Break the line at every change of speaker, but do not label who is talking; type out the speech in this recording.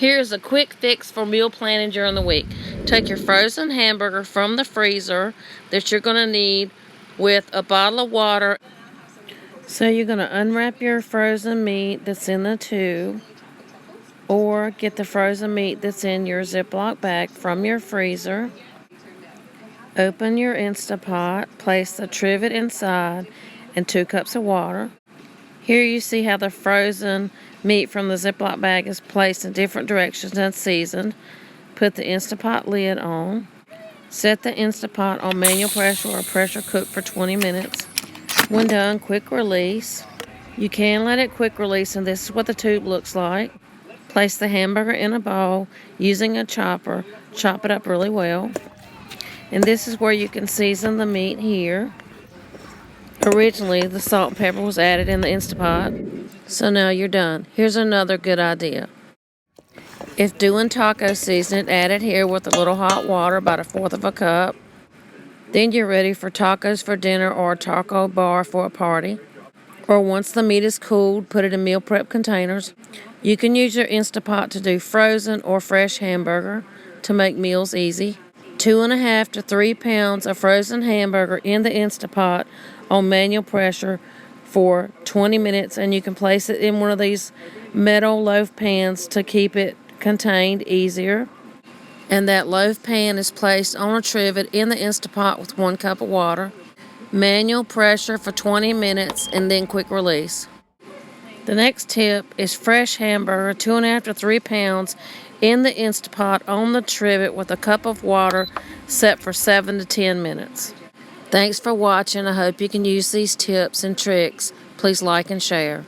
Here's a quick fix for meal planning during the week. Take your frozen hamburger from the freezer that you're going to need with a bottle of water. So you're going to unwrap your frozen meat that's in the tube, or get the frozen meat that's in your Ziploc bag from your freezer. Open your Instapot, place the trivet inside, and 2 cups of water. Here you see how the frozen meat from the Ziploc bag is placed in different directions and seasoned. Put the Instapot lid on. Set the Instapot on manual pressure or pressure cook for 20 minutes. When done, quick release. You can let it quick release, and this is what the tube looks like. Place the hamburger in a bowl using a chopper. Chop it up really well. And this is where you can season the meat here. Originally, the salt and pepper was added in the Instapot. So now you're done. Here's another good idea. If doing taco seasoning, add it here with a little hot water, about 1/4 of a cup. Then you're ready for tacos for dinner or a taco bar for a party. Or once the meat is cooled, put it in meal prep containers. You can use your Instapot to do frozen or fresh hamburger to make meals easy. 2.5 to 3 pounds of frozen hamburger in the Instapot on manual pressure for 20 minutes, and you can place it in one of these metal loaf pans to keep it contained easier. And that loaf pan is placed on a trivet in the Instapot with 1 cup of water. Manual pressure for 20 minutes and then quick release. The next tip is fresh hamburger, 2.5 to 3 pounds in the Instapot on the trivet with a cup of water, set for 7 to 10 minutes. Thanks for watching. I hope you can use these tips and tricks. Please like and share.